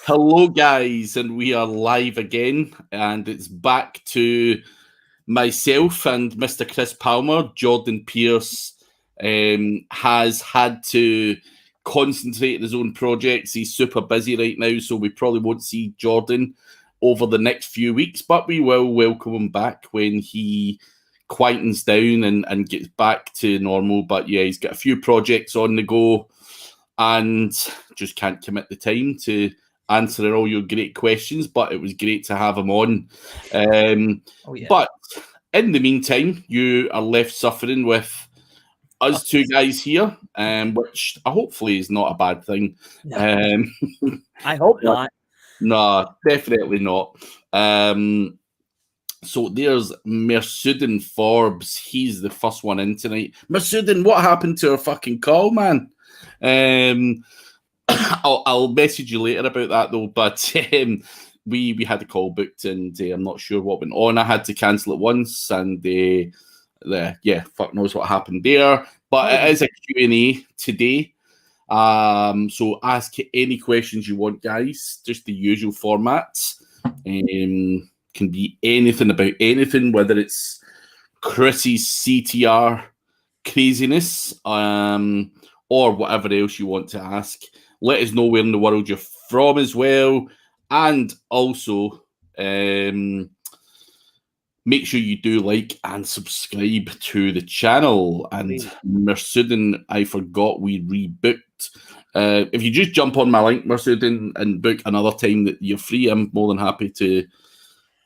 Hello, guys, and we are live again, and it's back to myself and Mr. Chris Palmer. Jordan Pierce has had to concentrate on his own projects. He's super busy right now, so we probably won't see Jordan over the next few weeks, but we will welcome him back when he quietens down and gets back to normal. But yeah, he's got a few projects on the go and just can't commit the time to answering all your great questions, but it was great to have him on. But in the meantime, you are left suffering with us two guys here, which hopefully is not a bad thing. No. I hope not. No, definitely not. So there's Mersudin Forbes. He's the first one in tonight. Mersudin, what happened to our fucking call, man? I'll message you later about that though. But we had a call booked, and I'm not sure what went on. I had to cancel it once, and fuck knows what happened there. But it is a Q&A today. So ask any questions you want, guys. Just the usual formats. Can be anything about anything, whether it's Chrissy's CTR craziness, or whatever else you want to ask. Let us know where in the world you're from as well. And also, make sure you do like and subscribe to the channel. And Mersudin, I forgot we rebooked. If you just jump on my link, Mersudin, and book another time that you're free, I'm more than happy to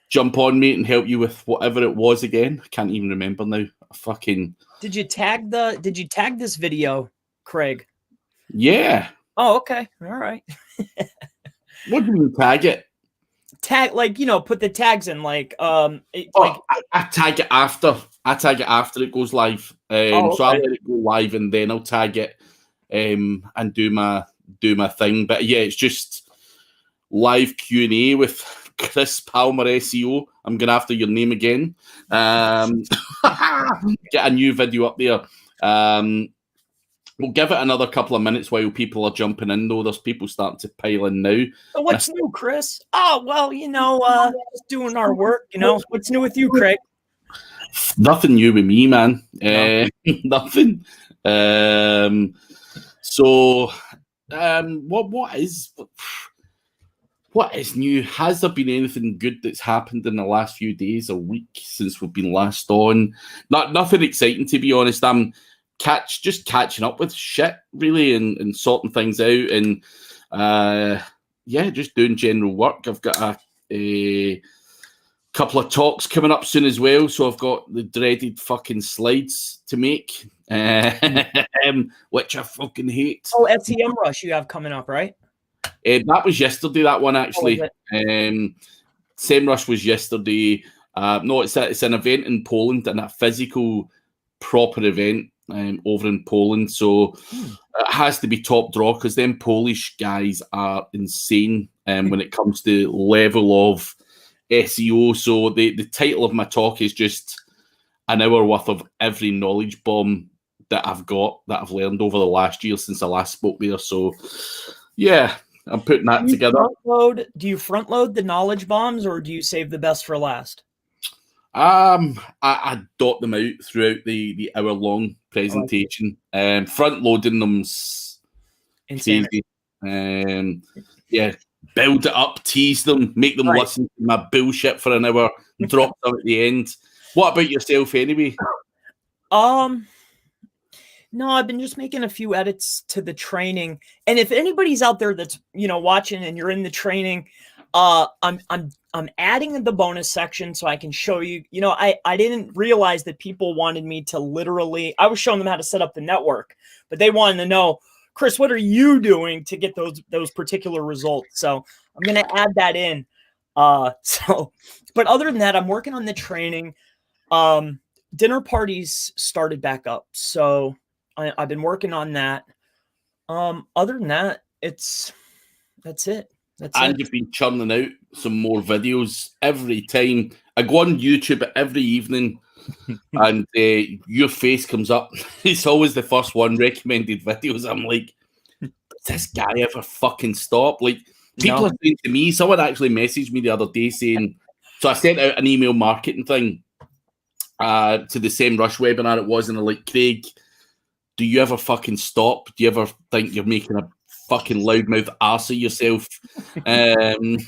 jump on, mate, and help you with whatever it was again. I can't even remember now. Did you tag this video, Craig? Yeah. Oh, okay. All right. What do you tag it? Tag, put the tags in, I tag it after. I tag it after it goes live. So I'll let it go live, and then I'll tag it and do my thing. But yeah, it's just live Q&A with Chris Palmer SEO. I'm going after your name again. Get a new video up there. We'll give it another couple of minutes while people are jumping in, though. There's people starting to pile in now. So what's new, Chris? Oh, well, just doing our work, What's new with you, Craig? Nothing new with me, man. Nothing. What is new? Has there been anything good that's happened in the last few days or week since we've been last on? Nothing exciting, to be honest. I'm just catching up with shit, really, and sorting things out, and just doing general work. I've got a couple of talks coming up soon as well, so I've got the dreaded fucking slides to make, which I fucking hate. Oh, SEM Rush you have coming up, right? That was yesterday, that one, actually. SEMrush was yesterday. No, it's an event in Poland, and a physical, proper event over in Poland. So it has to be top draw, because them Polish guys are insane when it comes to level of SEO. So the title of my talk is just an hour worth of every knowledge bomb that I've learned over the last year since I last spoke there. So yeah, I'm putting that together. Do you front load the knowledge bombs, or do you save the best for last? I dot them out throughout the hour long presentation. Front loading them's crazy. Build it up, tease them, make them listen to my bullshit for an hour, drop them at the end. What about yourself, anyway? No, I've been just making a few edits to the training. And if anybody's out there that's, watching and you're in the training, I'm adding the bonus section so I can show you. I didn't realize that people wanted me to literally, I was showing them how to set up the network, but they wanted to know, Chris, what are you doing to get those particular results? So I'm going to add that in. But other than that, I'm working on the training. Dinner parties started back up. So I've been working on that. Other than that, that's it. You've been churning out some more videos every time. I go on YouTube every evening and your face comes up. It's always the first one, recommended videos. I'm like, this guy ever fucking stop? Like, people are saying to me, someone actually messaged me the other day saying, so I sent out an email marketing thing to the Same Rush webinar it was, and they're like, Craig, do you ever fucking stop? Do you ever think you're making a fucking loudmouth arse of yourself? And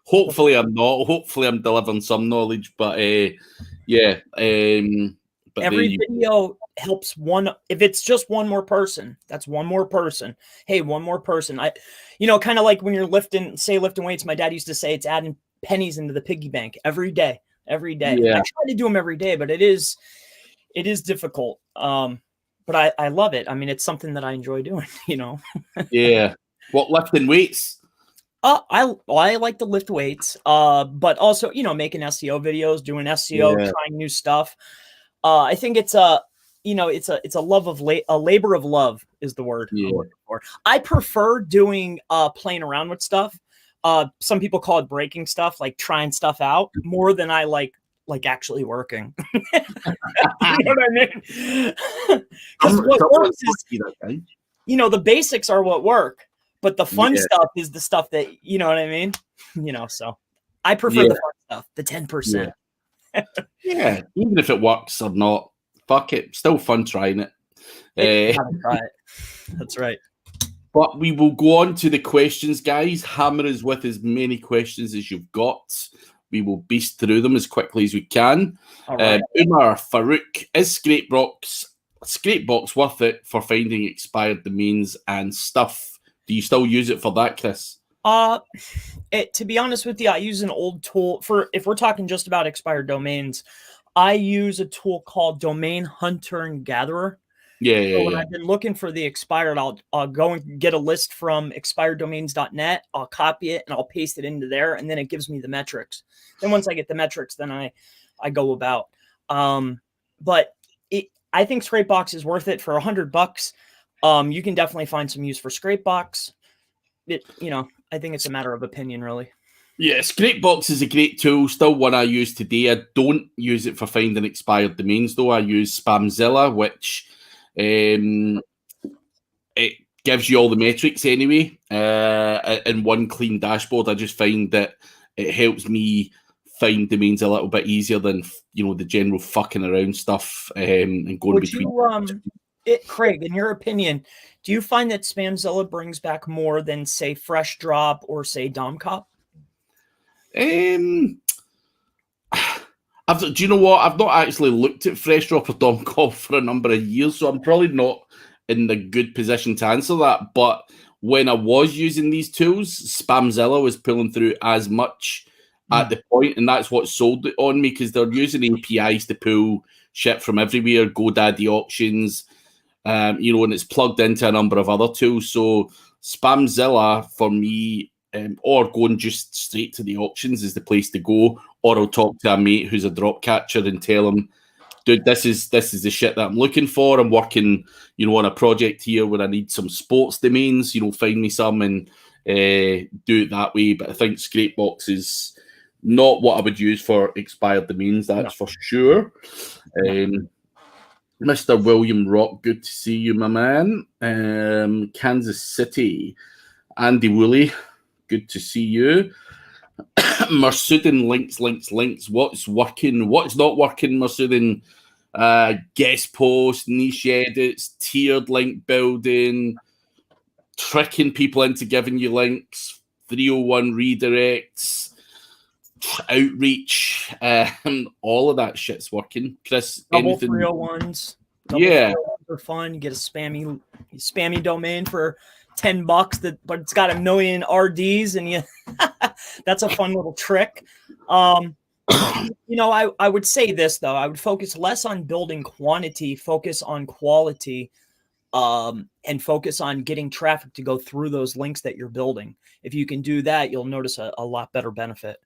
hopefully I'm not. Hopefully I'm delivering some knowledge, but yeah. But every video helps one. If it's just one more person, that's one more person. Hey, one more person. Kind of like when you're lifting weights. My dad used to say it's adding pennies into the piggy bank every day. Every day. Yeah. I try to do them every day, but it is difficult. But I love it. I mean, it's something that I enjoy doing. Yeah. What, lifting weights? I like to lift weights. But also making SEO videos, doing SEO, trying new stuff. I think it's a love of a labor of love is the word I'm looking for. I prefer doing playing around with stuff. Some people call it breaking stuff, like trying stuff out, more than I like actually working. You know what I mean? Because what works is, the basics are what work, but the fun stuff is the stuff that, you know what I mean? So I prefer the fun stuff, the 10%. Yeah, even if it works or not, fuck it. Still fun trying it. Try it. That's right. But we will go on to the questions, guys. Hammer us with as many questions as you've got. We will beast through them as quickly as we can. Right. Umar Farouk, is Scrapebox worth it for finding expired domains and stuff? Do you still use it for that, Chris? To be honest with you, I use an old tool if we're talking just about expired domains. I use a tool called Domain Hunter and Gatherer. So when I've been looking for the expired, I'll go and get a list from expireddomains.net. I'll copy it and I'll paste it into there, and then it gives me the metrics. Then once I get the metrics, then I go about. But I think Scrapebox is worth it for $100. You can definitely find some use for Scrapebox. I think it's a matter of opinion, really. Yeah, Scrapebox is a great tool. Still one I use today. I don't use it for finding expired domains, though. I use Spamzilla, which it gives you all the metrics anyway in one clean dashboard. I just find that it helps me find domains a little bit easier than the general fucking around stuff and going between. Craig, in your opinion, do you find that Spamzilla brings back more than, say, Fresh Drop or, say, DomCop? Do you know what? I've not actually looked at Fresh Drop or DomCop for a number of years, so I'm probably not in the good position to answer that. But when I was using these tools, Spamzilla was pulling through as much at the point, and that's what sold it on me, because they're using APIs to pull shit from everywhere, GoDaddy auctions, and it's plugged into a number of other tools. So Spamzilla for me, or going just straight to the auctions, is the place to go. Or I'll talk to a mate who's a drop catcher and tell him, dude, this is the shit that I'm looking for. I'm working, on a project here where I need some sports domains. Find me some and do it that way. But I think Scrapebox is not what I would use for expired domains. That's for sure. Mr. William Rock, good to see you, my man. Kansas City, Andy Woolley, good to see you. Marsudin, links. What's working? What's not working, Marsudin? Guest posts, niche edits, tiered link building, tricking people into giving you links, 301 redirects, outreach, all of that shit's working. Chris, double anything? 301s. Yeah, 301s are fun. You get a spammy domain for $10, but it's got 1 million RDs, and that's a fun little trick. I would say this, though. I would focus less on building quantity, focus on quality, and focus on getting traffic to go through those links that you're building. If you can do that, you'll notice a lot better benefit.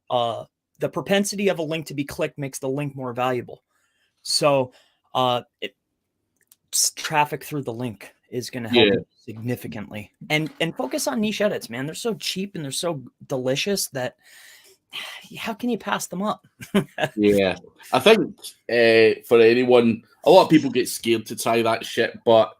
The propensity of a link to be clicked makes the link more valuable. So traffic through the link is going to help you significantly. And focus on niche edits, man. They're so cheap and they're so delicious that how can you pass them up? Yeah. I think for anyone, a lot of people get scared to try that shit, but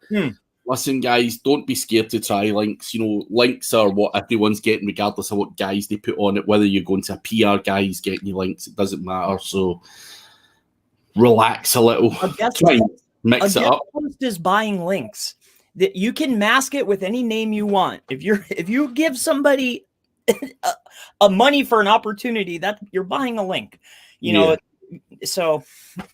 Listen, guys, don't be scared to try links. You know, links are what everyone's getting, regardless of what guys they put on it. Whether you're going to a PR guy, he's getting you links, it doesn't matter. So relax a little. Try and mix it up. Post is buying links. That you can mask it with any name you want. If you give somebody a money for an opportunity, that you're buying a link. You know, so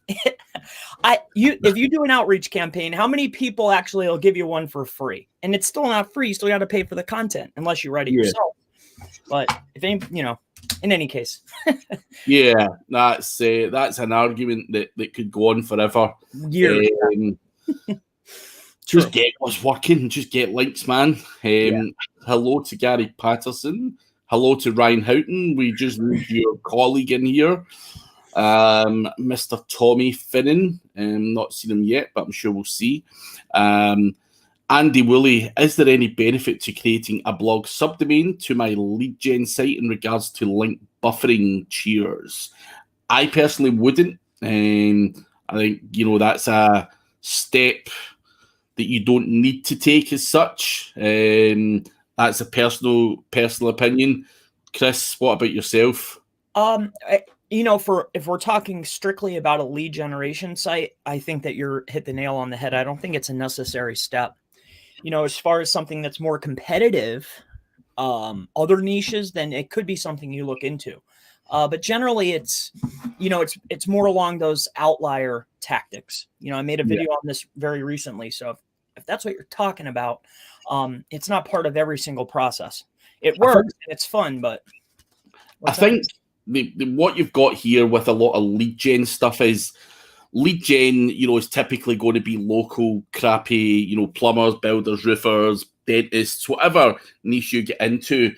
if you do an outreach campaign, how many people actually will give you one for free? And it's still not free. You still got to pay for the content unless you write it yourself. But if any, you know, in any case, that's an argument that could go on forever. Just get what's working. Just get links, man. Hello to Gary Patterson. Hello to Ryan Houghton. We just moved your colleague in here. Mr. Tommy Finnan. Not seen him yet, but I'm sure we'll see. Andy Woolley, is there any benefit to creating a blog subdomain to my lead gen site in regards to link buffering? Cheers. I personally wouldn't. I think, you know, that's a step that you don't need to take as such. That's a personal opinion. Chris, what about yourself? You know, if we're talking strictly about a lead generation site, I think that you're hit the nail on the head. I don't think it's a necessary step. You know, as far as something that's more competitive, other niches, then it could be something you look into. But generally, it's, you know, it's more along those outlier tactics. You know, I made a video on this very recently. So if that's what you're talking about, it's not part of every single process. It works and it's fun, but I think what you've got here with a lot of lead gen stuff is lead gen, you know, is typically going to be local, crappy, you know, plumbers, builders, roofers, dentists, whatever niche you get into.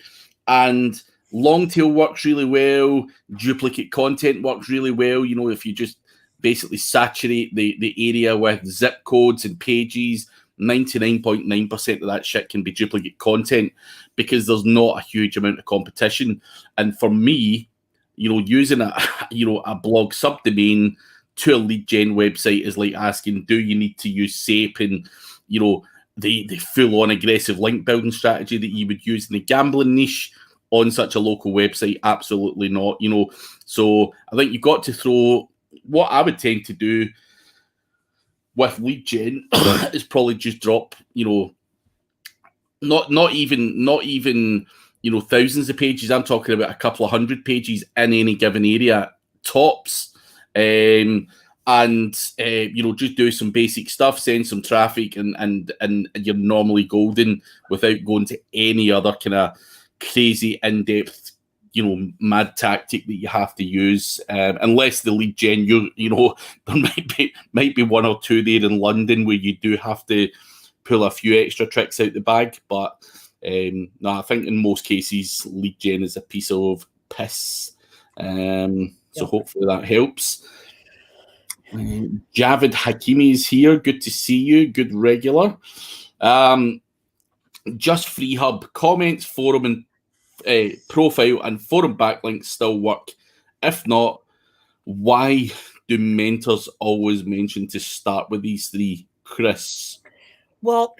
And long tail works really well. Duplicate content works really well. You know, if you just basically saturate the area with zip codes and pages, 99.9% of that shit can be duplicate content because there's not a huge amount of competition. And for me, you know, using a blog subdomain to a lead gen website is like asking, do you need to use SAPE and, you know, the full-on aggressive link building strategy that you would use in the gambling niche on such a local website? Absolutely not, you know. So I think you've got to throw, what I would tend to do with lead gen is probably just drop, you know, not even you know, thousands of pages. I'm talking about a couple of hundred pages in any given area, tops. You know, just do some basic stuff, send some traffic, and you're normally golden without going to any other kind of crazy in-depth, you know, mad tactic that you have to use, unless the lead gen, you know, there might be one or two there in London where you do have to pull a few extra tricks out the bag. But no, I think in most cases lead gen is a piece of piss. So hopefully that helps. Javid Hakimi is here. Good to see you. Good regular. Just Free Hub comments, forum and profile and forum backlinks still work. If not, why do mentors always mention to start with these three, Chris? Well,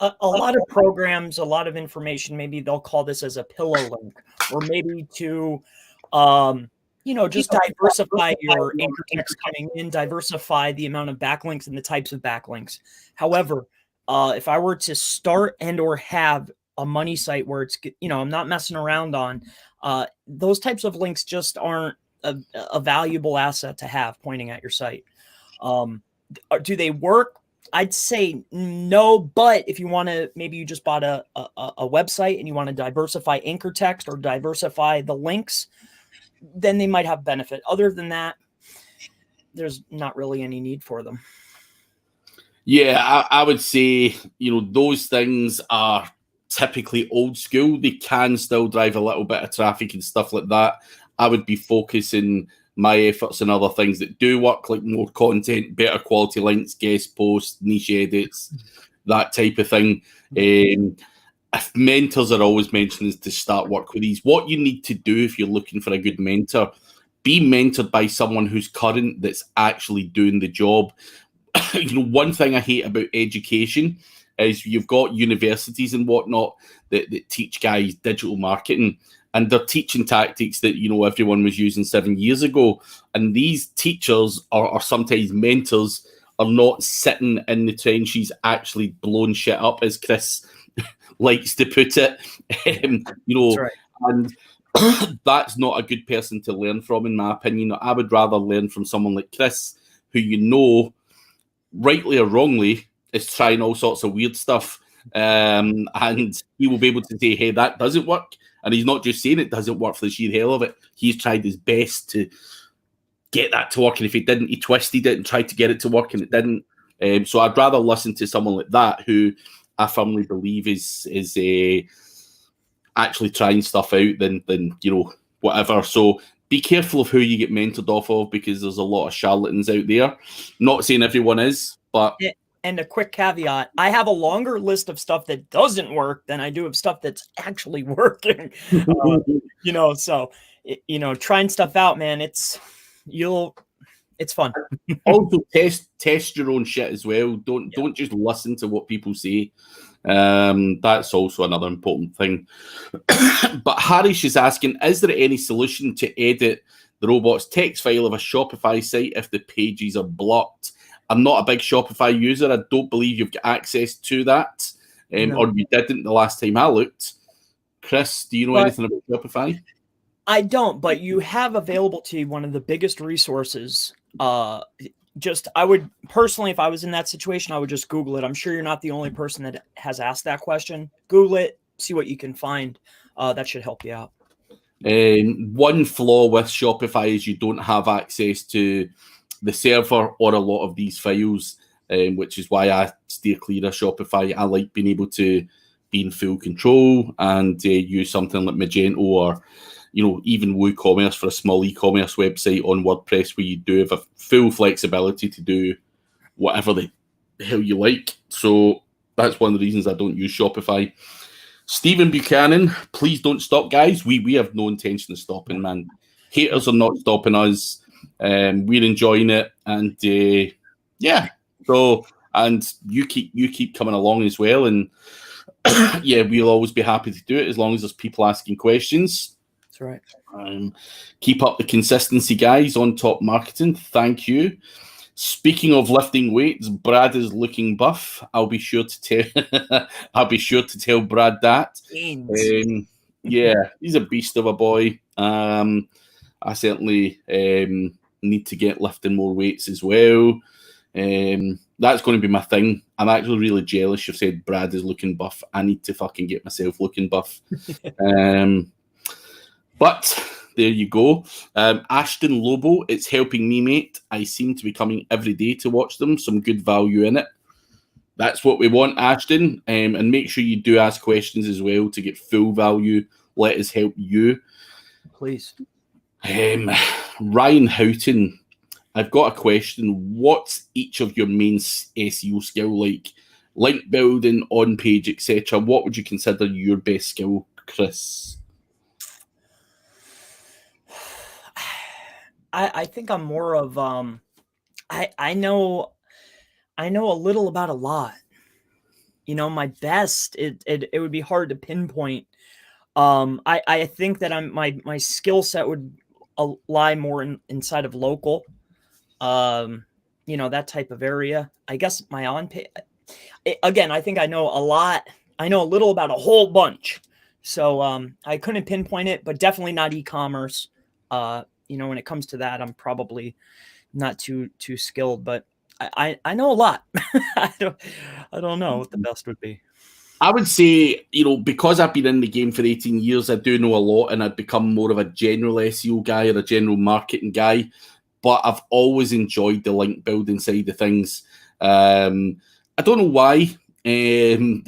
a lot of programs, a lot of information, maybe they'll call this as a pillow link, or maybe to, you know, just diversify your anchor text coming in, diversify the amount of backlinks and the types of backlinks. However, if I were to start and or have a money site where it's, you know, I'm not messing around on, those types of links just aren't a valuable asset to have pointing at your site. Do they work? I'd say no, but if you want to, maybe you just bought a website and you want to diversify anchor text or diversify the links, then they might have benefit. Other than that, there's not really any need for them. Yeah, I would say, you know, those things are typically old school. They can still drive a little bit of traffic and stuff like that. I would be focusing my efforts on other things that do work, like more content, better quality links, guest posts, niche edits, that type of thing. If mentors are always mentioned to start work with these, what you need to do if you're looking for a good mentor, be mentored by someone who's current, that's actually doing the job. You know, one thing I hate about education is you've got universities and whatnot that teach guys digital marketing, and they're teaching tactics that, you know, everyone was using 7 years ago. And these teachers or sometimes mentors are not sitting in the trenches actually blowing shit up, as Chris likes to put it. You know, That's right. and that's not a good person to learn from, in my opinion. I would rather learn from someone like Chris, who, you know, rightly or wrongly, is trying all sorts of weird stuff. And he will be able to say, hey, that doesn't work. And he's not just saying it doesn't work for the sheer hell of it. He's tried his best to get that to work. And if he didn't, he twisted it and tried to get it to work, and it didn't. So I'd rather listen to someone like that, who I firmly believe is actually trying stuff out than you know, whatever. So be careful of who you get mentored off of, because there's a lot of charlatans out there. Not saying everyone is, but... And a quick caveat, I have a longer list of stuff that doesn't work than I do of stuff that's actually working. You know, so, you know, trying stuff out, man, it's fun. Also test your own shit as well. Don't just listen to what people say. That's also another important thing. But Harish is asking, is there any solution to edit the robot's text file of a Shopify site if the pages are blocked? I'm not a big Shopify user. I don't believe you've got access to that. No. Or you didn't the last time I looked. Chris, do you know anything about Shopify? I don't, but you have available to you one of the biggest resources. I would personally, if I was in that situation, I would just Google it. I'm sure you're not the only person that has asked that question. Google it, see what you can find. That should help you out. One flaw with Shopify is you don't have access to the server or a lot of these files, which is why I steer clear of Shopify. I like being able to be in full control and use something like Magento, or, you know, even WooCommerce for a small e-commerce website on WordPress, where you do have a full flexibility to do whatever the hell you like. So that's one of the reasons I don't use Shopify. Stephen Buchanan, please don't stop, guys. We have no intention of stopping, man. Haters are not stopping us. We're enjoying it, and yeah. So, and you keep coming along as well, and yeah, we'll always be happy to do it as long as there's people asking questions. That's right. Keep up the consistency, guys. On Top Marketing, thank you. Speaking of lifting weights, Brad is looking buff. I'll be sure to tell Brad that. Yeah, he's a beast of a boy. I certainly need to get lifting more weights as well. That's going to be my thing. I'm actually really jealous you've said Brad is looking buff. I need to fucking get myself looking buff. But there you go. Ashton Lobo, it's helping me, mate. I seem to be coming every day to watch them. Some good value in it. That's what we want, Ashton. And make sure you do ask questions as well to get full value. Let us help you. Please. Ryan Houghton, I've got a question. What's each of your main SEO skill like? Link building, on page, etc. What would you consider your best skill, Chris? I think I'm more of I know a little about a lot. You know, my best, it would be hard to pinpoint. I think that my skill set would lie more inside of local, you know, that type of area. I guess my on page, again, I think I know a lot. I know a little about a whole bunch. So I couldn't pinpoint it, but definitely not e-commerce. You know, when it comes to that, I'm probably not too skilled, but I know a lot. I don't know what the best would be. I would say, you know, because I've been in the game for 18 years, I do know a lot, and I've become more of a general SEO guy or a general marketing guy. But I've always enjoyed the link building side of things. I don't know why. You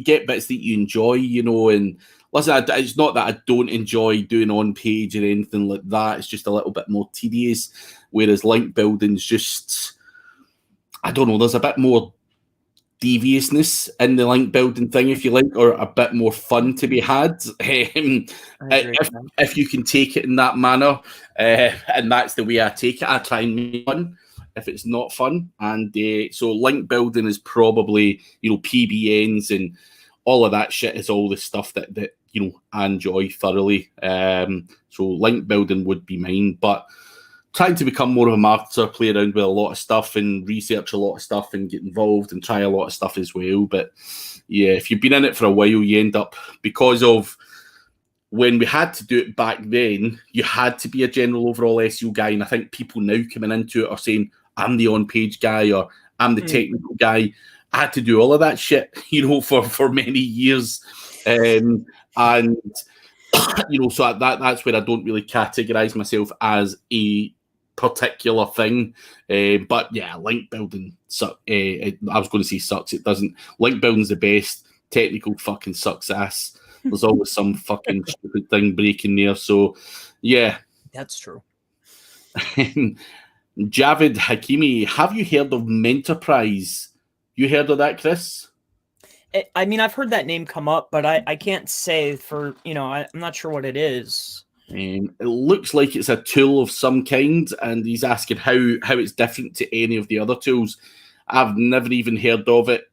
get bits that you enjoy, you know. And listen, it's not that I don't enjoy doing on page or anything like that. It's just a little bit more tedious. Whereas link building's just, I don't know. There's a bit more deviousness in the link building thing, if you like, or a bit more fun to be had, if you can take it in that manner, and that's the way I take it. I try and make fun. if it's not fun. And so link building is probably, PBNs and all of that shit is all the stuff that I enjoy thoroughly. So link building would be mine, but trying to become more of a marketer, play around with a lot of stuff and research a lot of stuff and get involved and try a lot of stuff as well. But yeah, if you've been in it for a while, you end up, because of when we had to do it back then, you had to be a general overall SEO guy. And I think people now coming into it are saying, I'm the on-page guy or I'm the technical guy. I had to do all of that shit, for many years. And so that's where I don't really categorize myself as a particular thing. But yeah, link building, I was going to say sucks. It doesn't. Link building's the best. Technical fucking sucks ass. There's always some fucking stupid thing breaking there. So yeah. That's true. Javid Hakimi, have you heard of Mentorprise? You heard of that, Chris? I mean, I've heard that name come up, but I can't say for, I'm not sure what it is. It looks like it's a tool of some kind, and he's asking how it's different to any of the other tools. I've never even heard of it.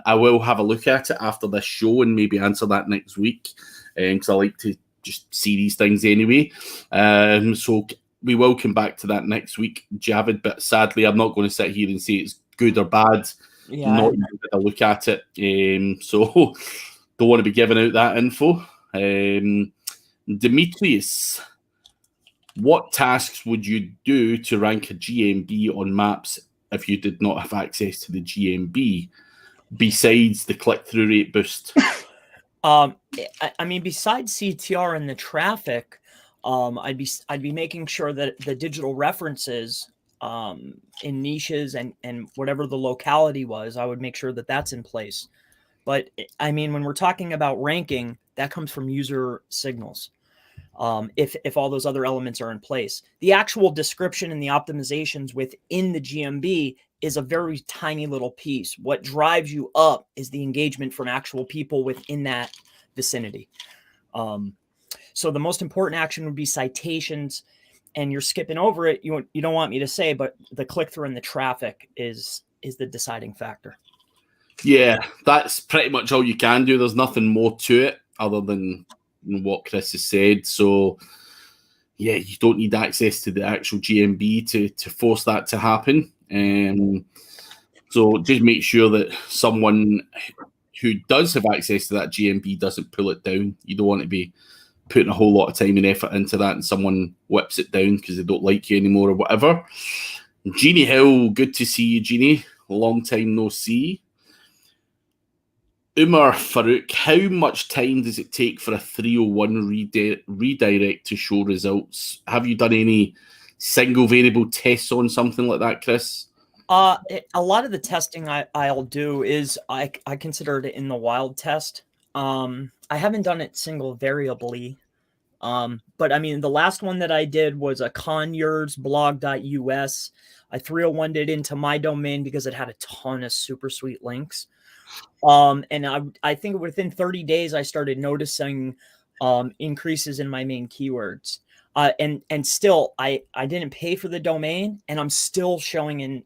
I will have a look at it after this show and maybe answer that next week, because I like to just see these things anyway. So we will come back to that next week, Javid, but sadly I'm not going to sit here and say it's good or bad. Yeah, not even a look at it. So don't want to be giving out that info. Demetrius, what tasks would you do to rank a GMB on maps if you did not have access to the GMB, besides the click-through rate boost? I mean, besides CTR and the traffic, I'd be making sure that the digital references in niches and whatever the locality was, I would make sure that that's in place. But I mean, when we're talking about ranking, that comes from user signals. If all those other elements are in place, the actual description and the optimizations within the GMB is a very tiny little piece. What drives you up is the engagement from actual people within that vicinity. So the most important action would be citations, and you're skipping over it. You don't want me to say, but the click-through and the traffic is the deciding factor. Yeah, that's pretty much all you can do. There's nothing more to it other than what Chris has said. So yeah, you don't need access to the actual GMB to force that to happen. So just make sure that someone who does have access to that GMB doesn't pull it down. You don't want to be putting a whole lot of time and effort into that and someone whips it down because they don't like you anymore or whatever. Jeannie Hill, good to see you, Jeannie. Long time no see. Umar Farouk, how much time does it take for a 301 redirect to show results? Have you done any single variable tests on something like that, Chris? A lot of the testing I'll do is I consider it in the wild test. I haven't done it single variably. But I mean, the last one that I did was a conyers.blog.us. I 301'd it into my domain because it had a ton of super sweet links. And I think within 30 days, I started noticing increases in my main keywords. And still, I didn't pay for the domain, and I'm still showing in,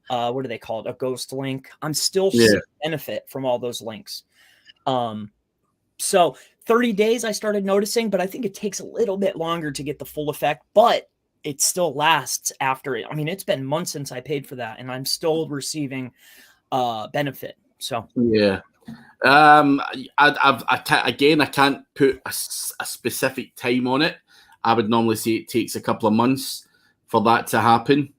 what do they call it? A ghost link. I'm still seeing benefit from all those links. So 30 days I started noticing, but I think it takes a little bit longer to get the full effect, but it still lasts after it. I mean, it's been months since I paid for that, and I'm still receiving benefit. So yeah, I can't put a specific time on it. I would normally say it takes a couple of months for that to happen,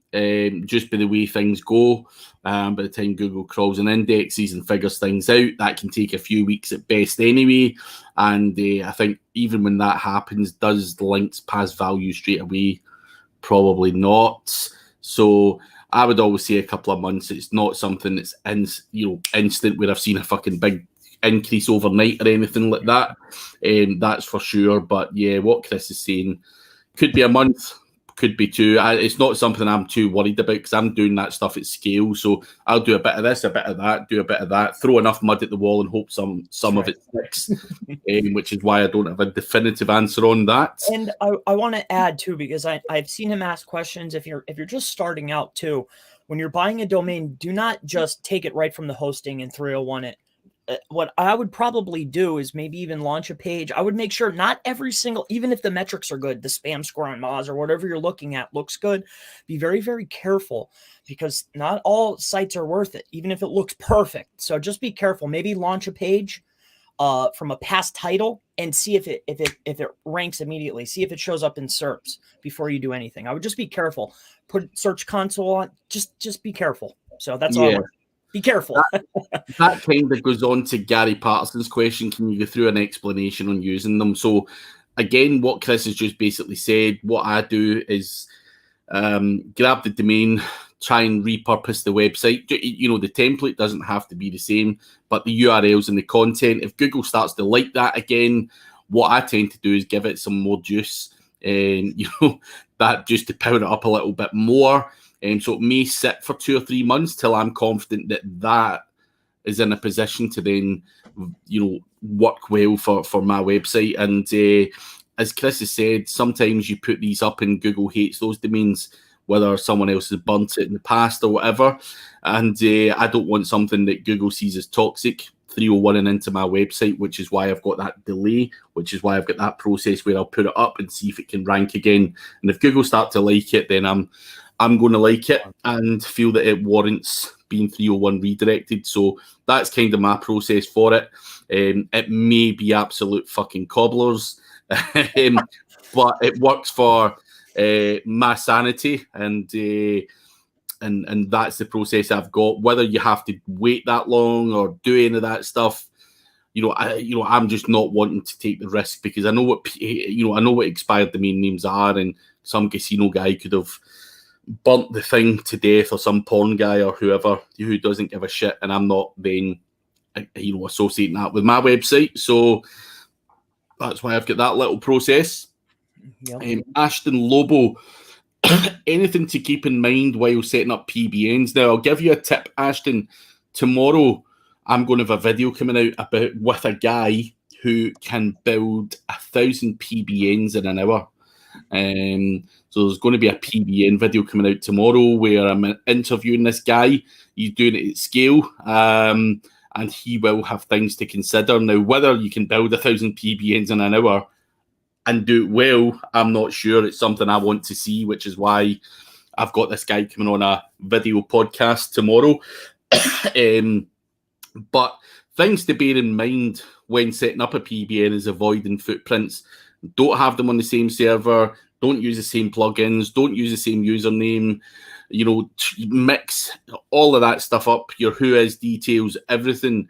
just by the way things go. By the time Google crawls and indexes and figures things out, that can take a few weeks at best anyway. And I think even when that happens, does the links pass value straight away? Probably not. So I would always say a couple of months. It's not something that's instant where I've seen a fucking big increase overnight or anything like that. That's for sure. But yeah, what Chris is saying could be a month, could be too. It's not something I'm too worried about because I'm doing that stuff at scale. So I'll do a bit of this, a bit of that, do a bit of that, throw enough mud at the wall and hope some of it sticks. Which is why I don't have a definitive answer on that. And I want to add too, because I've seen him ask questions. If you're just starting out too, when you're buying a domain, do not just take it right from the hosting and 301 it. What I would probably do is maybe even launch a page. I would make sure not every single, even if the metrics are good, the spam score on Moz or whatever you're looking at looks good, be very, very careful, because not all sites are worth it, even if it looks perfect. So just be careful. Maybe launch a page from a past title and see if it ranks immediately. See if it shows up in SERPs before you do anything. I would just be careful. Put Search Console on. Just be careful. So that's all I want. Be careful. That kind of goes on to Gary Patterson's question. Can you go through an explanation on using them? So again, what Chris has just basically said, what I do is grab the domain, try and repurpose the website. You know, the template doesn't have to be the same, but the URLs and the content, if Google starts to like that again, what I tend to do is give it some more juice, and that just to power it up a little bit more. So it may sit for 2 or 3 months till I'm confident that is in a position to then, work well for my website. And as Chris has said, sometimes you put these up and Google hates those domains, whether someone else has burnt it in the past or whatever. And I don't want something that Google sees as toxic 301 and into my website, which is why I've got that delay, which is why I've got that process where I'll put it up and see if it can rank again. And if Google start to like it, then I'm going to like it and feel that it warrants being 301 redirected. So that's kind of my process for it. It may be absolute fucking cobblers, but it works for my sanity, and that's the process I've got. Whether you have to wait that long or do any of that stuff, I'm just not wanting to take the risk, because I know what expired domain names are, and some casino guy could have burnt the thing to death, or some porn guy or whoever who doesn't give a shit, and I'm not then associating that with my website. So that's why I've got that little process. Yep. Ashton Lobo, anything to keep in mind while setting up PBNs? Now, I'll give you a tip, Ashton. Tomorrow I'm going to have a video coming out with a guy who can build 1,000 PBNs in an hour. So there's going to be a PBN video coming out tomorrow where I'm interviewing this guy. He's doing it at scale, and he will have things to consider. Now, whether you can build 1,000 PBNs in an hour and do it well, I'm not sure. It's something I want to see, which is why I've got this guy coming on a video podcast tomorrow. But things to bear in mind when setting up a PBN is avoiding footprints. Don't have them on the same server. Don't use the same plugins. Don't use the same username. Mix all of that stuff up. Your who is details, everything.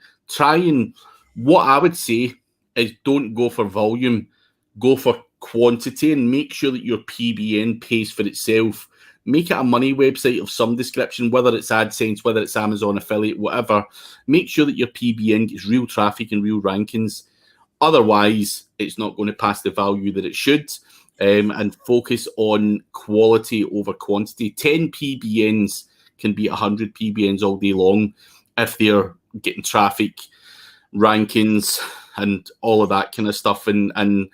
What I would say is don't go for volume. Go for quantity, and make sure that your PBN pays for itself. Make it a money website of some description, whether it's AdSense, whether it's Amazon affiliate, whatever. Make sure that your PBN gets real traffic and real rankings. Otherwise, it's not going to pass the value that it should. And focus on quality over quantity. 10 PBNs can beat 100 PBNs all day long if they're getting traffic, rankings, and all of that kind of stuff. And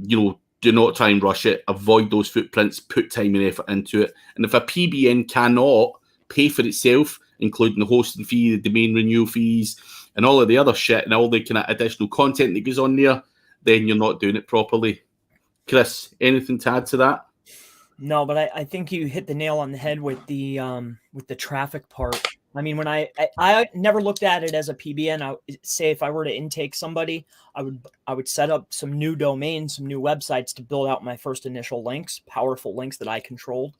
do not try and rush it. Avoid those footprints. Put time and effort into it. And if a PBN cannot pay for itself, including the hosting fee, the domain renewal fees, and all of the other shit, and all the kind of additional content that goes on there, then you're not doing it properly. Chris, anything to add to that? No, but I think you hit the nail on the head with the traffic part. I mean, when I never looked at it as a PBN. I would say if I were to intake somebody, I would set up some new domains, some new websites to build out my first initial links, powerful links that I controlled.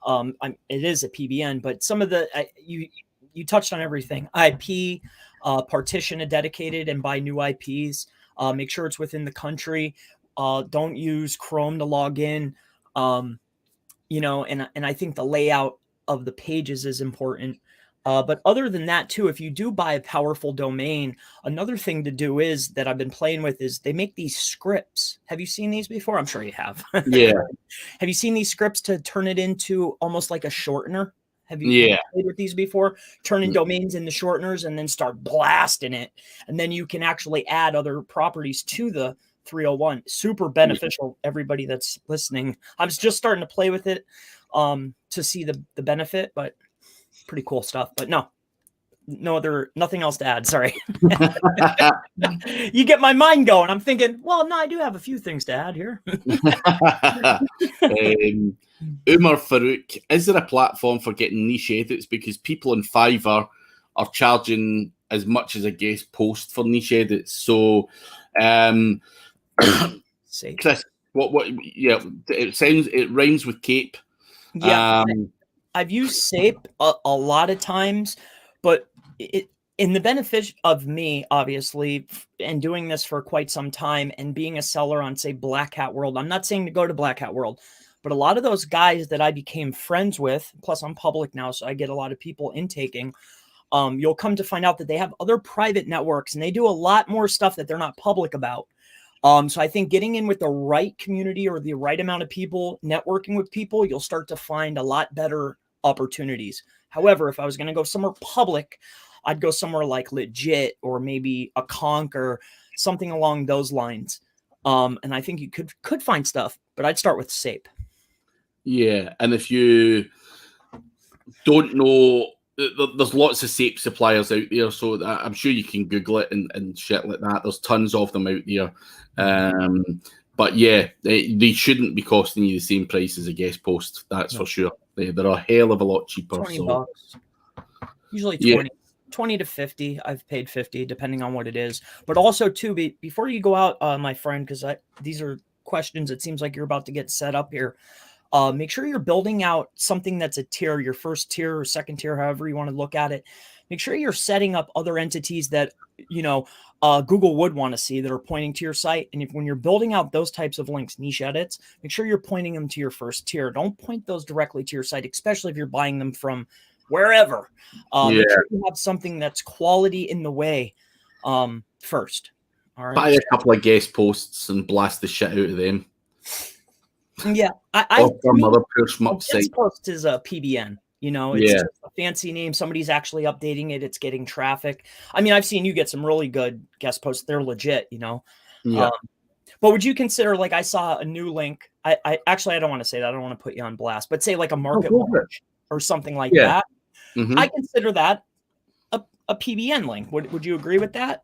It is a PBN, but some of the you touched on everything. IP, partition a dedicated and buy new IPs. Make sure it's within the country. Don't use Chrome to log in. And I think the layout of the pages is important. But other than that, too, if you do buy a powerful domain, another thing to do is that I've been playing with is they make these scripts. Have you seen these before? I'm sure you have. Yeah. Have you seen these scripts to turn it into almost like a shortener? Have you Yeah. played with these before? Turning domains into shorteners and then start blasting it. And then you can actually add other properties to the 301. Super beneficial, everybody that's listening. I was just starting to play with it to see the benefit, but pretty cool stuff. But nothing else to add. Sorry. You get my mind going. I'm thinking, well, no, I do have a few things to add here. Umar Farouk, is there a platform for getting niche edits? Because people on Fiverr are charging as much as a guest post for niche edits. So, Chris, what? Yeah, it rhymes with cape. Yeah, I've used SAPE a lot of times, but in the benefit of me, obviously, and doing this for quite some time and being a seller on, say, Black Hat World, I'm not saying to go to Black Hat World, but a lot of those guys that I became friends with, plus I'm public now, so I get a lot of people intaking, you'll come to find out that they have other private networks and they do a lot more stuff that they're not public about. So I think getting in with the right community or the right amount of people, networking with people, you'll start to find a lot better opportunities. However, if I was going to go somewhere public, I'd go somewhere like Legit or maybe a Conk or something along those lines. And I think you could find stuff, but I'd start with SAPE. Yeah, and if you don't know, there's lots of SAPE suppliers out there, so I'm sure you can Google it and shit like that. There's tons of them out there. But yeah, they shouldn't be costing you the same price as a guest post. That's for sure. They're a hell of a lot cheaper. $20. Usually 20. Yeah. 20 to 50. I've paid 50 depending on what it is. But also too, before you go out, my friend, because these are questions it seems like you're about to get set up here. Make sure you're building out something that's a tier, your first tier or second tier, however you want to look at it. Make sure you're setting up other entities that, Google would want to see that are pointing to your site. And when you're building out those types of links, niche edits, make sure you're pointing them to your first tier. Don't point those directly to your site, especially if you're buying them from wherever. Make sure you have something that's quality in the way first. All right. Buy a couple of guest posts and blast the shit out of them. Yeah, guest post is a PBN. It's just a fancy name. Somebody's actually updating it. It's getting traffic. I mean, I've seen you get some really good guest posts. They're legit, Yeah. But would you consider, like, I saw a new link. I don't want to say that. I don't want to put you on blast, but say like a market watch or something like that. Mm-hmm. I consider that a PBN link. Would you agree with that?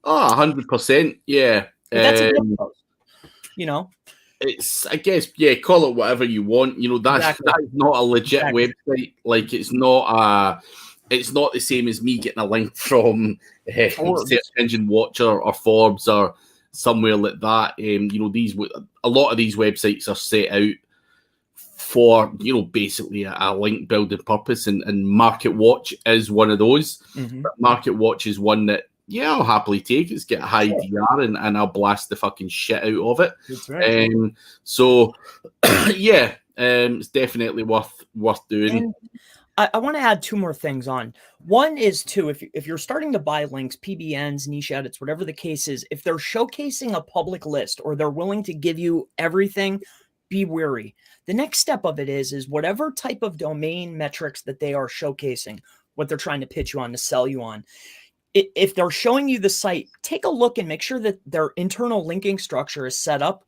Oh, 100%. Yeah. That's a good post, It's, I guess, call it whatever you want. That's not a legit website. Like, it's not the same as me getting a link from Search Engine Watcher or Forbes or somewhere like that. A lot of these websites are set out for, basically a link building purpose, and Market Watch is one of those. Mm-hmm. But Market Watch is one that, I'll happily take. It's get high DR and I'll blast the fucking shit out of it. That's right. It's definitely worth doing. And I want to add two more things on. One is too, if you're starting to buy links, PBNs, niche edits, whatever the case is, if they're showcasing a public list or they're willing to give you everything, be wary. The next step of it is whatever type of domain metrics that they are showcasing, what they're trying to pitch you on, to sell you on. If they're showing you the site, take a look and make sure that their internal linking structure is set up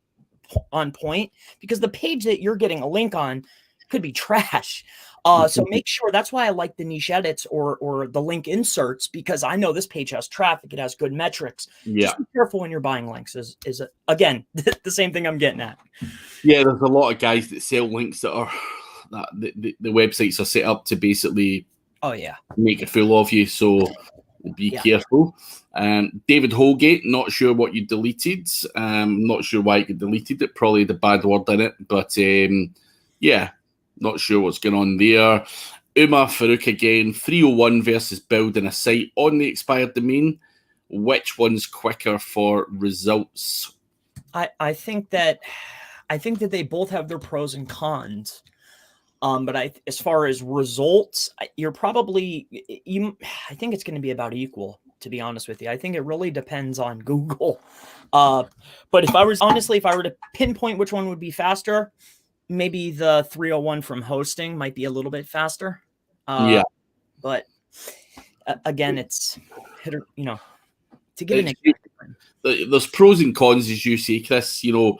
on point, because the page that you're getting a link on could be trash. So make sure. That's why I like the niche edits or the link inserts, because I know this page has traffic. It has good metrics. Yeah. Just be careful when you're buying links. Is again the same thing I'm getting at. Yeah, there's a lot of guys that sell links that are the websites are set up to basically make a fool of you. So be careful. David Holgate, not sure what you deleted. Not sure why you deleted it. Probably the bad word in it. But not sure what's going on there. Umar Farouk again, 301 versus building a site on the expired domain. Which one's quicker for results? I think that they both have their pros and cons. But as far as results, you're probably I think it's going to be about equal, to be honest with you. I think it really depends on Google. But if I were to pinpoint which one would be faster, maybe the 301 from hosting might be a little bit faster. But again, it's to give an example. There's pros and cons, as you say, Chris. You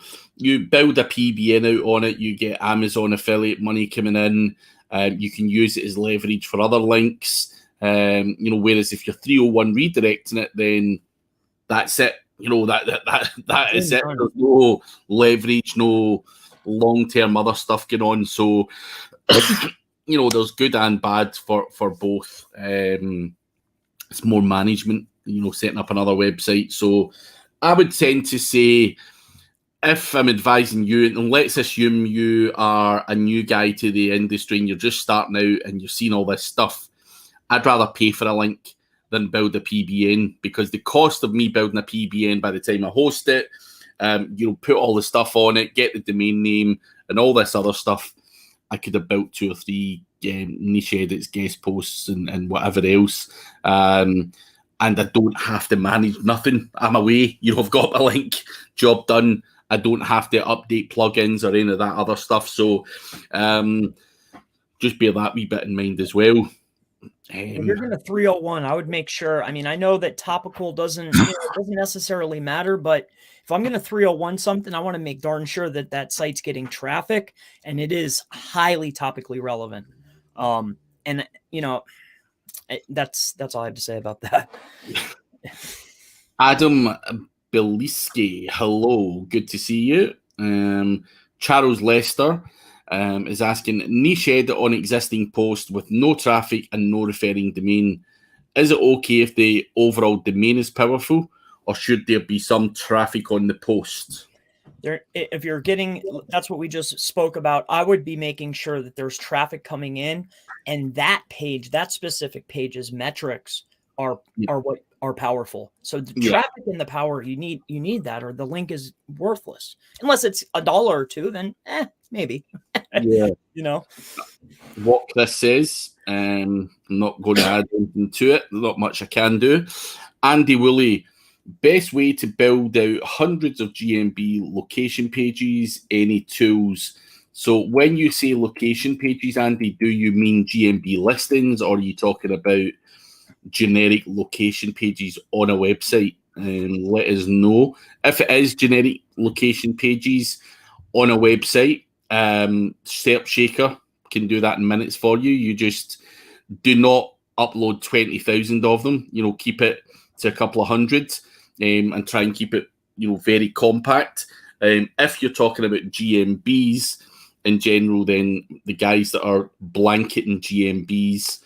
build a PBN out on it, you get Amazon affiliate money coming in. You can use it as leverage for other links. Whereas if you're 301 redirecting it, then that's it. That is it. There's no leverage, no long-term other stuff going on. So, there's good and bad for both. It's more management, setting up another website. So I would tend to say, if I'm advising you, and let's assume you are a new guy to the industry and you're just starting out and you're seeing all this stuff, I'd rather pay for a link than build a PBN, because the cost of me building a PBN by the time I host it, put all the stuff on it, get the domain name and all this other stuff, I could have built 2 or 3 niche edits, guest posts and whatever else. And I don't have to manage nothing. I'm away. I've got my link, job done. I don't have to update plugins or any of that other stuff. So just bear that wee bit in mind as well. If you're going to 301, I would make sure. I mean, I know that topical doesn't necessarily matter, but if I'm going to 301 something, I want to make darn sure that that site's getting traffic and it is highly topically relevant. That's all I have to say about that. Adam Beliski, hello, good to see you. Charles Lester is asking, niche edit on existing post with no traffic and no referring domain. Is it okay if the overall domain is powerful, or should there be some traffic on the post? If you're getting, that's what we just spoke about, I would be making sure that there's traffic coming in, and that specific page's metrics are what are powerful. So the traffic and the power, you need that, or the link is worthless. Unless it's $1 or $2, then maybe. What Chris says, I'm not going to add anything to it. Not much I can do. Andy Woolley, best way to build out hundreds of GMB location pages, any tools? So when you say location pages, Andy, do you mean GMB listings, or are you talking about generic location pages on a website? Let us know. If it is generic location pages on a website, Serp Shaker can do that in minutes for you. You just do not upload 20,000 of them. Keep it to a couple of hundred, and try and keep it, very compact. If you're talking about GMBs in general, then the guys that are blanketing GMBs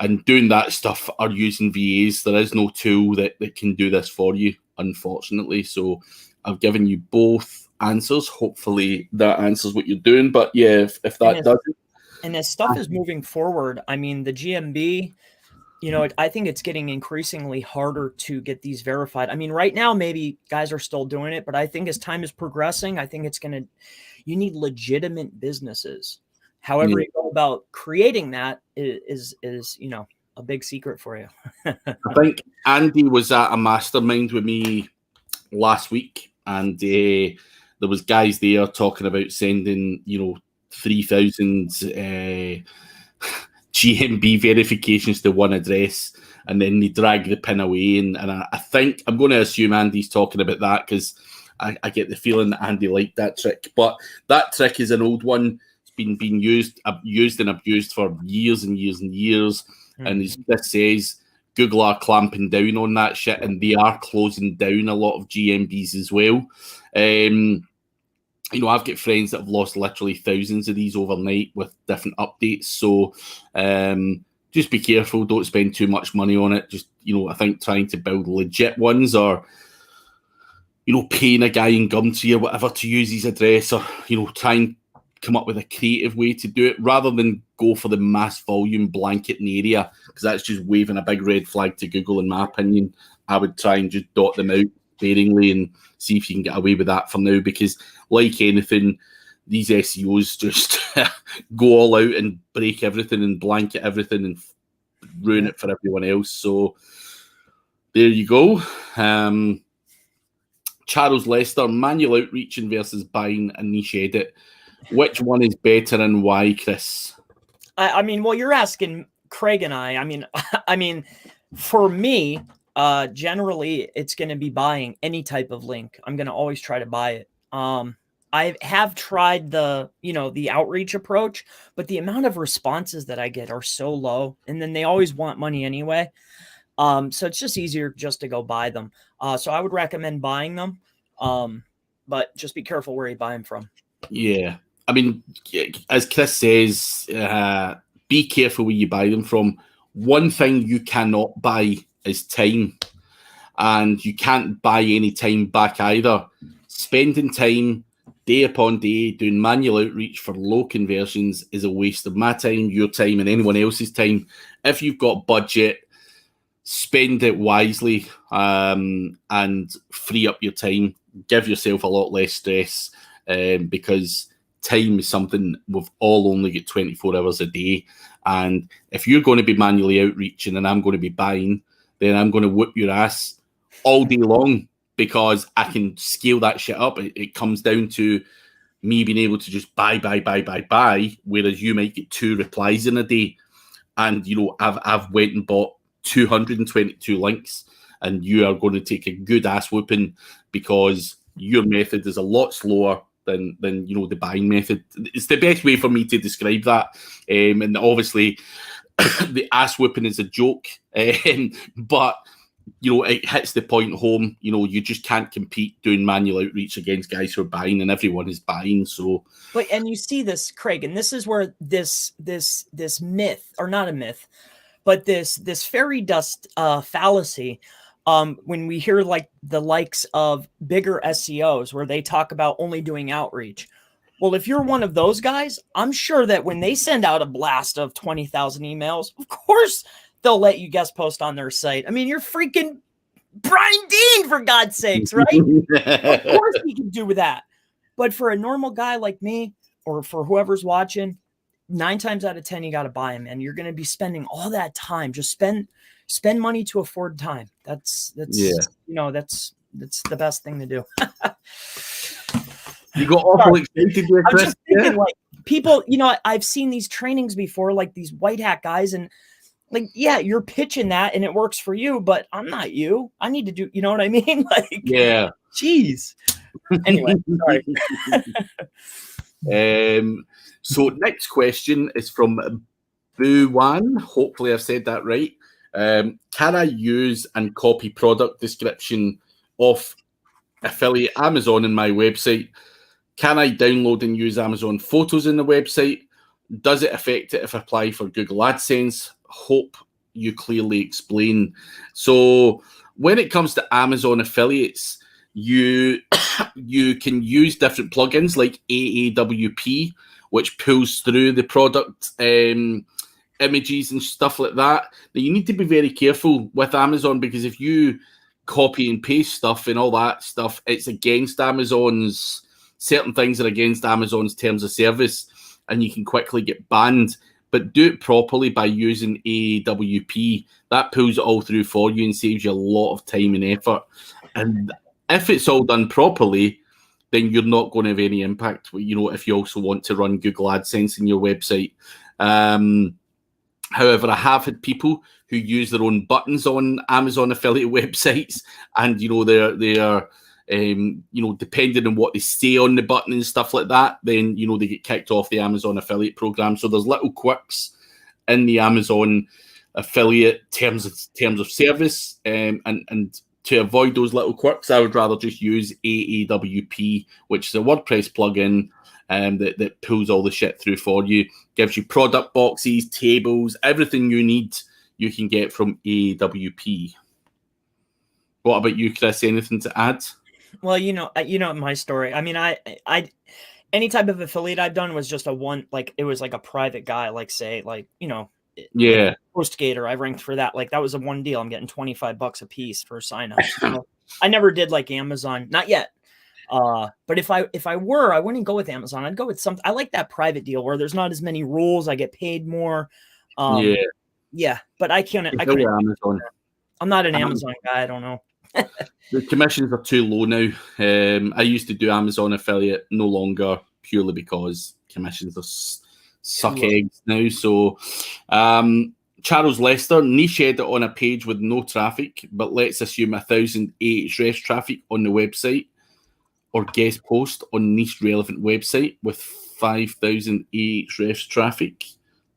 and doing that stuff are using VAs. There is no tool that can do this for you, unfortunately. So I've given you both answers. Hopefully that answers what you're doing. But yeah, if that doesn't. And as stuff is moving forward, I mean, the GMB, I think it's getting increasingly harder to get these verified. I mean, right now, maybe guys are still doing it, but I think as time is progressing, I think you need legitimate businesses. However you go about creating that is a big secret for you. I think Andy was at a mastermind with me last week, and there was guys there talking about sending, 3,000 GMB verifications to one address, and then they drag the pin away. And I think I'm going to assume Andy's talking about that, because I get the feeling that Andy liked that trick. But that trick is an old one. It's been used and abused for years and years and years. Mm-hmm. And as this says, Google are clamping down on that shit, and they are closing down a lot of GMBs as well. I've got friends that have lost literally thousands of these overnight with different updates. So just be careful. Don't spend too much money on it. Just, I think trying to build legit ones, or, paying a guy in Gumtree or whatever to use his address, or, try and come up with a creative way to do it, rather than go for the mass volume blanketing area, because that's just waving a big red flag to Google, in my opinion. I would try and just dot them out sparingly and see if you can get away with that for now, because like anything, these SEOs just go all out and break everything and blanket everything and ruin it for everyone else. So there you go. Charles Lester, manual outreaching versus buying a niche edit. Which one is better and why, Chris? I mean, well, you're asking Craig and I mean, for me, generally it's going to be buying any type of link. I'm going to always try to buy it. I have tried the outreach approach, but the amount of responses that I get are so low, and then they always want money anyway. So it's just easier just to go buy them. So I would recommend buying them. But just be careful where you buy them from. Yeah. I mean, as Chris says, be careful where you buy them from. One thing you cannot buy is time, and you can't buy any time back either. Spending time day upon day doing manual outreach for low conversions is a waste of my time, your time, and anyone else's time. If you've got budget, spend it wisely, and free up your time. Give yourself a lot less stress, because time is something we've all only got 24 hours a day. And if you're going to be manually outreaching and I'm going to be buying, then I'm going to whoop your ass all day long, because I can scale that shit up. It comes down to me being able to just buy, whereas you might get 2 replies in a day. And, I've went and bought 222 links, and you are going to take a good ass whooping because your method is a lot slower than the buying method. It's the best way for me to describe that. And obviously, the ass whooping is a joke, but it hits the point home. You just can't compete doing manual outreach against guys who are buying, and everyone is buying. So, and you see this, Craig, and this is where this myth, or not a myth, but this fairy dust fallacy. When we hear like the likes of bigger SEOs where they talk about only doing outreach. Well, if you're one of those guys, I'm sure that when they send out a blast of 20,000 emails, of course they'll let you guest post on their site. I mean, you're freaking Brian Dean, for God's sakes, right? Of course he can do that. But for a normal guy like me, or for whoever's watching, 9 times out of 10, you got to buy them, and you're going to be spending all that time. Just spend money to afford time. That's the best thing to do. You got awful excited there, Chris. I'm just thinking, like, people, I've seen these trainings before, like these white hat guys, and like, yeah, you're pitching that and it works for you, but I'm not you. I need to do, you know what I mean? Like, yeah. Geez. Anyway, sorry. So next question is from Buwan. Hopefully I've said that right. Can I use and copy product description of affiliate Amazon in my website? Can I download and use Amazon photos in the website? Does it affect it if I apply for Google AdSense? Hope you clearly explain. So when it comes to Amazon affiliates, you can use different plugins like AAWP, which pulls through the product images and stuff like that. Now, you need to be very careful with Amazon, because if you copy and paste stuff and all that stuff, it's against Amazon's, certain things are against Amazon's terms of service, and you can quickly get banned. But do it properly by using AWP. That pulls it all through for you and saves you a lot of time and effort. And if it's all done properly, then you're not going to have any impact, if you also want to run Google AdSense in your website. However, I have had people who use their own buttons on Amazon affiliate websites, and they're depending on what they say on the button and stuff like that, then they get kicked off the Amazon affiliate program. So there's little quirks in the Amazon affiliate terms of service, and to avoid those little quirks, I would rather just use AAWP, which is a WordPress plugin that pulls all the shit through for you, gives you product boxes, tables, everything you need. You can get from AWP. What about you, Chris? Anything to add? Well, my story. I mean, I any type of affiliate I've done was just it was like a private guy, like say, like, yeah, HostGator. I ranked for that. Like that was a one deal. I'm getting $25 a piece for a sign up. So I never did like Amazon, not yet. But if I were, I wouldn't go with Amazon. I'd go with something. I like that private deal where there's not as many rules. I get paid more. Yeah. Yeah, but I couldn't. Amazon. I'm not an Amazon guy. I don't know. The commissions are too low now. I used to do Amazon affiliate, no longer, purely because commissions are suck eggs now. So, Charles Lester, niche edit on a page with no traffic, but let's assume 1,000 Ahrefs traffic on the website, or guest post on niche relevant website with 5,000 Ahrefs traffic.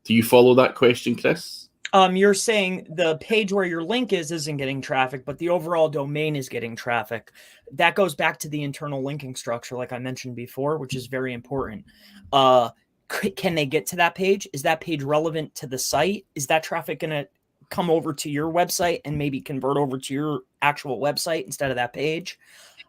Do you follow that question, Chris? You're saying the page where your link isn't getting traffic, but the overall domain is getting traffic. That goes back to the internal linking structure, like I mentioned before, which is very important. Can they get to that page? Is that page relevant to the site? Is that traffic going to come over to your website and maybe convert over to your actual website instead of that page?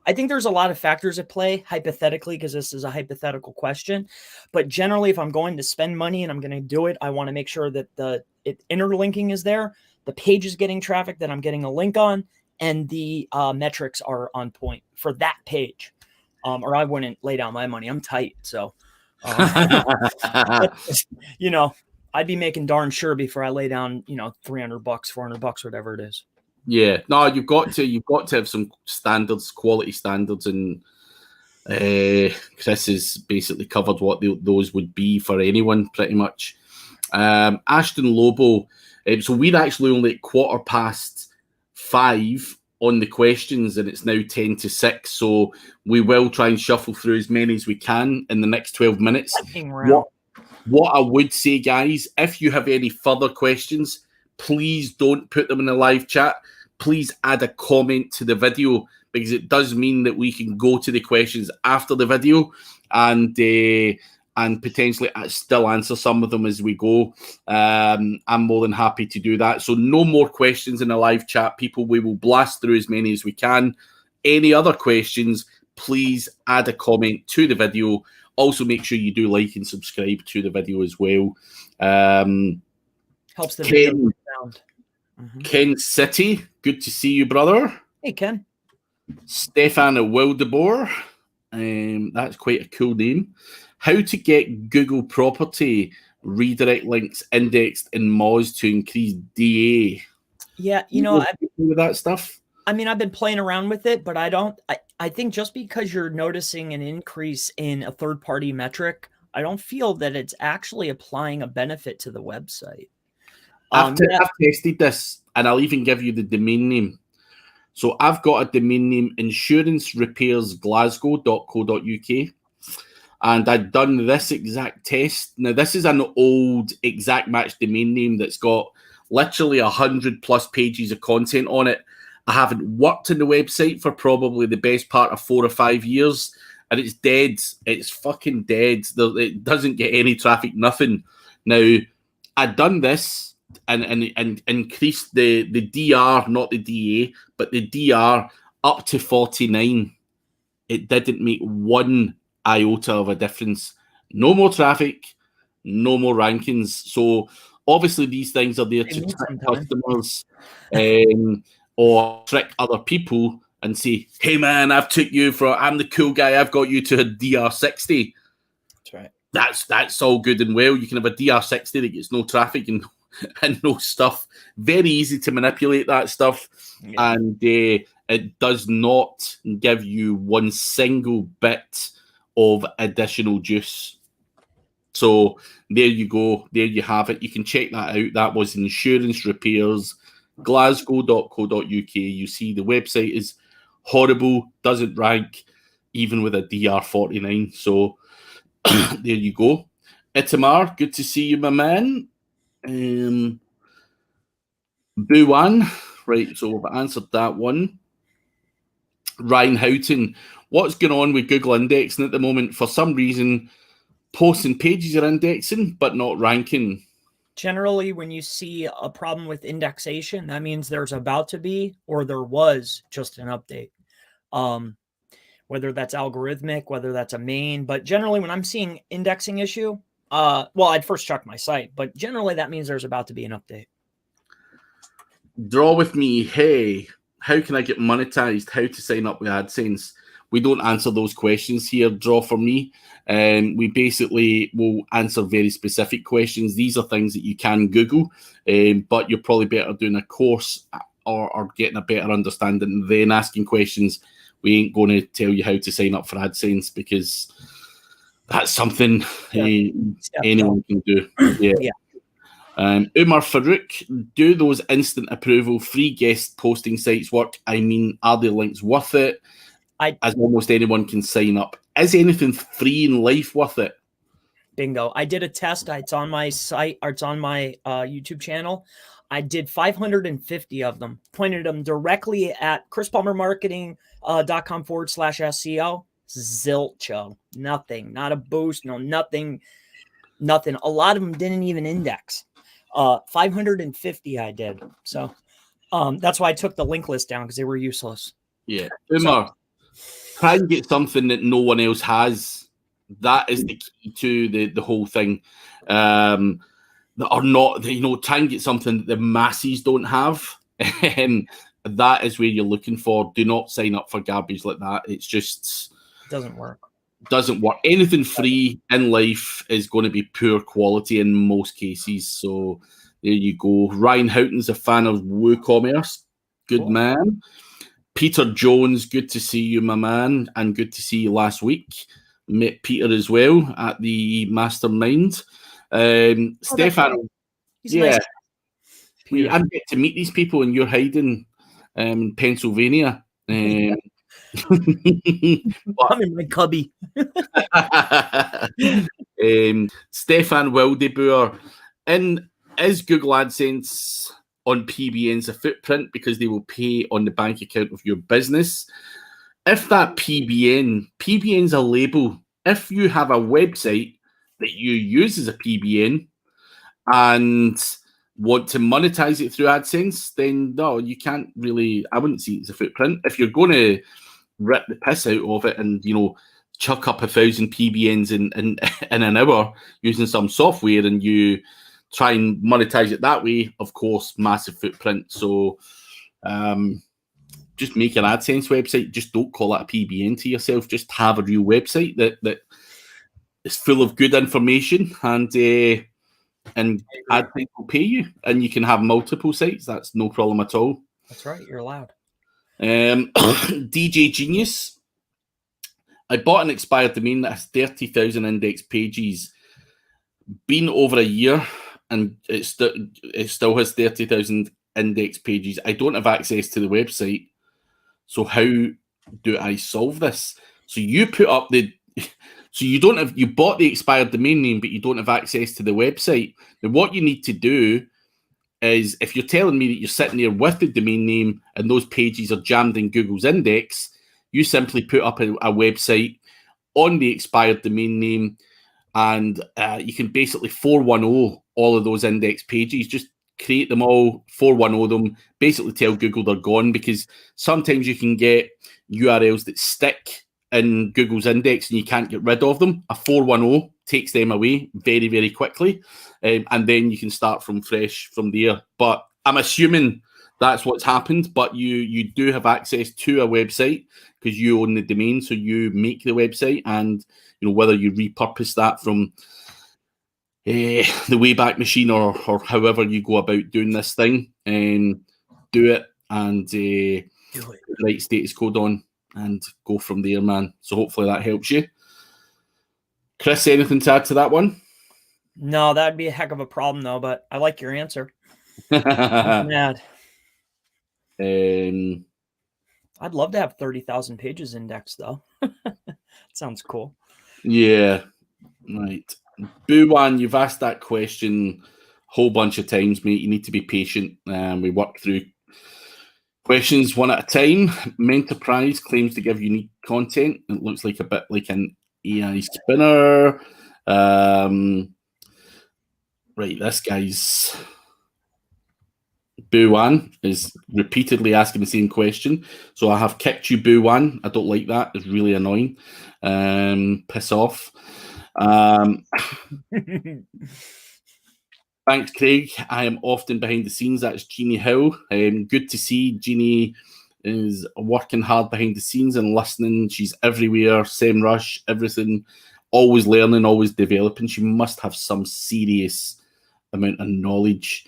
I think there's a lot of factors at play, hypothetically, because this is a hypothetical question. But generally, if I'm going to spend money and I'm going to do it, I want to make sure that the interlinking is there, the page is getting traffic that I'm getting a link on, and the metrics are on point for that page. Or I wouldn't lay down my money. I'm tight. So, you know, I'd be making darn sure before I lay down, $300, $400, whatever it is. Yeah, no, you've got to have some standards, quality standards, and Chris has basically covered what those would be for anyone, pretty much. Ashton Lobo, so we're actually only at 5:15 on the questions, and it's now 10:06. So we will try and shuffle through as many as we can in the next 12 minutes. What I would say, guys, if you have any further questions, please don't put them in the live chat. Please add a comment to the video, because it does mean that we can go to the questions after the video and potentially still answer some of them as we go. I'm more than happy to do that. So no more questions in the live chat, people. We will blast through as many as we can. Any other questions, please add a comment to the video. Also, make sure you do like and subscribe to the video as well. Helps the video sound. Ken City, good to see you, brother. Hey, Ken. Stefan Wildeboer, that's quite a cool name. How to get Google property redirect links indexed in Moz to increase DA? Yeah, with that stuff. I mean, I've been playing around with it, but I think just because you're noticing an increase in a third-party metric, I don't feel that it's actually applying a benefit to the website. I've tested this, and I'll even give you the domain name. So I've got a domain name, insurancerepairsglasgow.co.uk, and I've done this exact test. Now, this is an old exact match domain name that's got literally 100+ pages of content on it. I haven't worked on the website for probably the best part of 4 or 5 years, and it's dead. It's fucking dead. It doesn't get any traffic, nothing. Now, I've done this and increased the DR, not the DA, but the DR up to 49. It didn't make one iota of a difference. No more traffic, no more rankings. So obviously these things are there to trick customers or trick other people and say, hey man, I'm the cool guy, I've got you to a DR60. That's right. That's all good and well. You can have a DR60 that gets no traffic and no stuff. Very easy to manipulate that stuff. Yeah. And it does not give you one single bit of additional juice. So there you go. There you have it. You can check that out. That was Insurance Repairs, Glasgow.co.uk. You see the website is horrible, doesn't rank even with a DR49. So there you go. Itamar, good to see you, my man. Buwan, right, so we've answered that one. Ryan Houghton, what's going on with Google indexing at the moment? For some reason, posts and pages are indexing, but not ranking. Generally, when you see a problem with indexation, that means there's about to be, or there was just an update. Whether that's algorithmic, whether that's a main, but generally when I'm seeing indexing issue, well, I'd first check my site, but generally that means there's about to be an update. Draw with me. Hey, how can I get monetized? How to sign up with AdSense? we don't answer those questions here, Draw, for me. We basically will answer very specific questions. These are things that you can Google, but you're probably better doing a course or getting a better understanding than asking questions. We ain't going to tell you how to sign up for AdSense, because that's something anyone can do. Yeah. Umar Farouk, do those instant approval free guest posting sites work? I mean, are the links worth it? As almost anyone can sign up. Is anything free in life worth it? Bingo. I did a test. It's on my site, or it's on my YouTube channel. I did 550 of them, pointed them directly at chrispalmermarketing.com/SEO. Zilcho. Nothing. Not a boost. No, nothing. Nothing. A lot of them didn't even index. 550 I did. So that's why I took the link list down, because they were useless. Yeah. Umar, try and get something that no one else has. That is the key to the whole thing. That are not, try and get something that the masses don't have. And that is where you're looking for. Do not sign up for garbage like that. It's just doesn't work. Anything free in life is going to be poor quality in most cases. So there you go. Ryan Houghton's a fan of WooCommerce. Good man. Peter Jones, good to see you, my man, and good to see you last week. Met Peter as well at the Mastermind. Stefan, nice. I get to meet these people, and you're hiding in Pennsylvania. I'm in my cubby. Stefan Wildeboer, is Google AdSense on PBNs a footprint because they will pay on the bank account of your business? If that PBN's a label. If you have a website that you use as a PBN and want to monetize it through AdSense, then no, you can't really, I wouldn't see it as a footprint. If you're going to rip the piss out of it and, chuck up 1,000 PBNs in an hour using some software, and you try and monetize it that way, of course, massive footprint. So just make an AdSense website. Just don't call it a PBN to yourself. Just have a real website that is full of good information, and AdSense will pay you, and you can have multiple sites. That's no problem at all. That's right. You're allowed. DJ Genius. I bought an expired domain that has 30,000 index pages. Been over a year, and it still has 30,000 index pages. I don't have access to the website. So how do I solve this? So you put up you bought the expired domain name, but you don't have access to the website. Now what you need to do is, if you're telling me that you're sitting there with the domain name and those pages are jammed in Google's index, you simply put up a website on the expired domain name, and you can basically 410 all of those index pages. Just create them all, 410 them, basically tell Google they're gone, because sometimes you can get URLs that stick in Google's index and you can't get rid of them. A 410 takes them away very, very quickly, and then you can start from fresh from there. But I'm assuming that's what's happened, but you do have access to a website because you own the domain, so you make the website, and whether you repurpose that from the Wayback Machine or however you go about doing this thing, do it, and write status code on and go from there, man. So hopefully that helps you. Chris, anything to add to that one? No, that'd be a heck of a problem, though, but I like your answer. I'm mad. I'd love to have 30,000 pages indexed, though. Sounds cool. Yeah, right. Boo-Wan, you've asked that question a whole bunch of times, mate. You need to be patient. We work through questions one at a time. Menterprise claims to give unique content. It looks like a bit like an AI spinner. Right, this guy's Boo-Wan is repeatedly asking the same question. So I have kicked you, Boo-Wan. I don't like that. It's really annoying. Piss off. Thanks, Craig. I am often behind the scenes. That's Jeannie Hill. Good to see Jeannie is working hard behind the scenes and listening. She's everywhere, SEMrush, everything, always learning, always developing. She must have some serious amount of knowledge.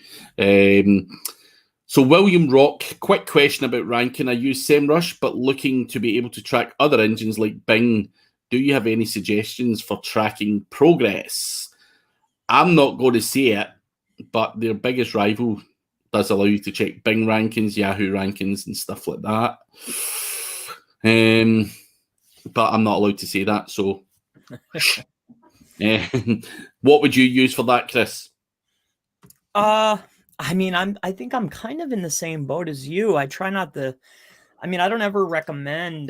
So William Rock, quick question about ranking. I use SEMrush, but looking to be able to track other engines like Bing. Do you have any suggestions for tracking progress? I'm not going to say it, but their biggest rival does allow you to check Bing rankings, Yahoo rankings, and stuff like that. But I'm not allowed to say that. So, what would you use for that, Chris? I mean, I think I'm kind of in the same boat as you. I try not to. I mean, I don't ever recommend.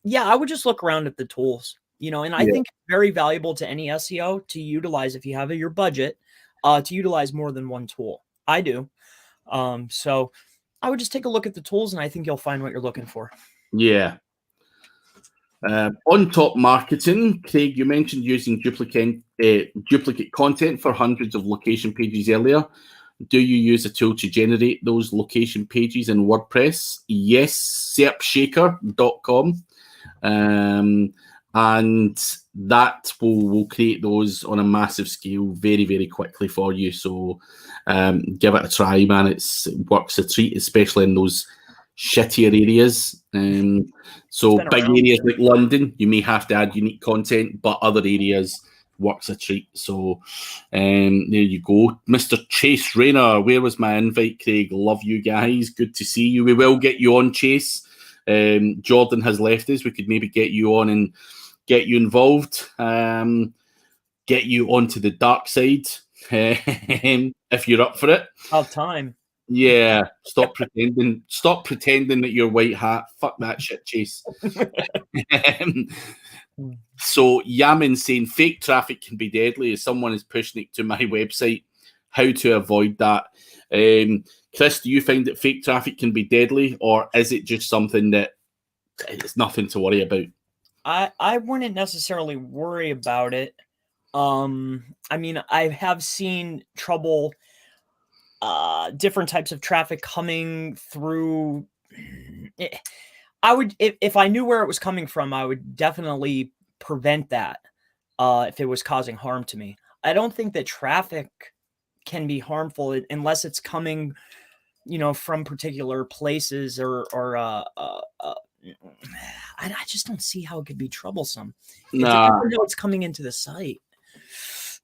Yeah, I would just look around at the tools, and I think it's very valuable to any SEO to utilize, if you have your budget, to utilize more than one tool. I do. So I would just take a look at the tools, and I think you'll find what you're looking for. Yeah. On top marketing, Craig, you mentioned using duplicate content for hundreds of location pages earlier. Do you use a tool to generate those location pages in WordPress? Yes, serpshaker.com. And that will create those on a massive scale very, very quickly for you. So give it a try, man. It works a treat, especially in those shittier areas. So big areas like London, you may have to add unique content, but other areas works a treat. So there you go. Mr. Chase Rayner, where was my invite, Craig? Love you guys. Good to see you. We will get you on, Chase. Jordan has left us. We could maybe get you on and get you involved, get you onto the dark side if you're up for it. About time. Yeah, stop pretending. Stop pretending that you're white hat. Fuck that shit, Chase. So Yamin saying fake traffic can be deadly as someone is pushing it to my website. How to avoid that? Chris, do you find that fake traffic can be deadly, or is it just something that it's nothing to worry about? I wouldn't necessarily worry about it. I mean, I have seen trouble, different types of traffic coming through. I would, if I knew where it was coming from, I would definitely prevent that if it was causing harm to me. I don't think that traffic can be harmful unless it's coming, from particular places or I just don't see how it could be troublesome. Nah. It's coming into the site.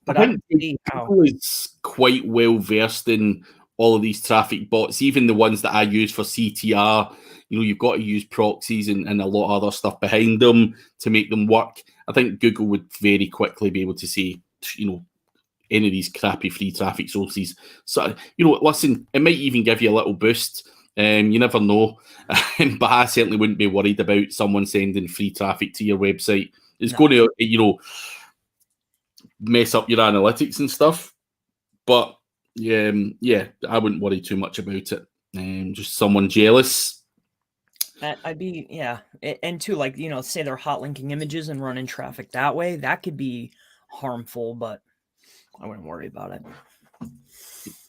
But I think people is quite well versed in all of these traffic bots, even the ones that I use for CTR. You've got to use proxies and a lot of other stuff behind them to make them work. I think Google would very quickly be able to say, any of these crappy free traffic sources. So, listen, it might even give you a little boost. You never know. But I certainly wouldn't be worried about someone sending free traffic to your website. It's going to, mess up your analytics and stuff. But, yeah, I wouldn't worry too much about it. Just someone jealous. I'd be, yeah. And too, like, say they're hot linking images and running traffic that way. That could be harmful, but I wouldn't worry about it.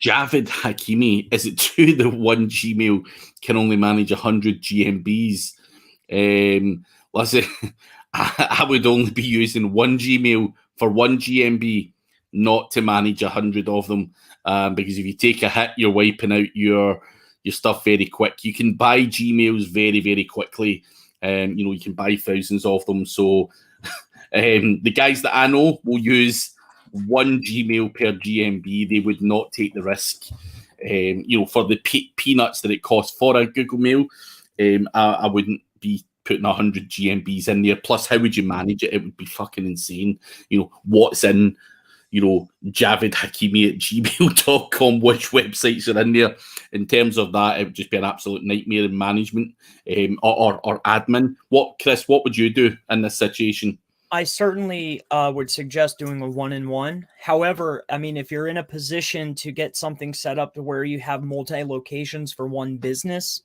Javed Hakimi, is it true that one Gmail can only manage 100 GMBs? Listen, I would only be using one Gmail for 1 GMB, not to manage 100 of them. Because if you take a hit, you're wiping out your stuff very quick. You can buy Gmails very, very quickly. You can buy thousands of them. So the guys that I know will use one Gmail per GMB. They would not take the risk, for the peanuts that it costs for a Google Mail. I wouldn't be putting 100 GMBs in there. Plus, how would you manage it? It would be fucking insane. What's in, Javed Hakimi at gmail.com, which websites are in there. In terms of that, it would just be an absolute nightmare in management or admin. Chris, what would you do in this situation? I certainly would suggest doing a one-in-one. However, I mean, if you're in a position to get something set up to where you have multi-locations for one business,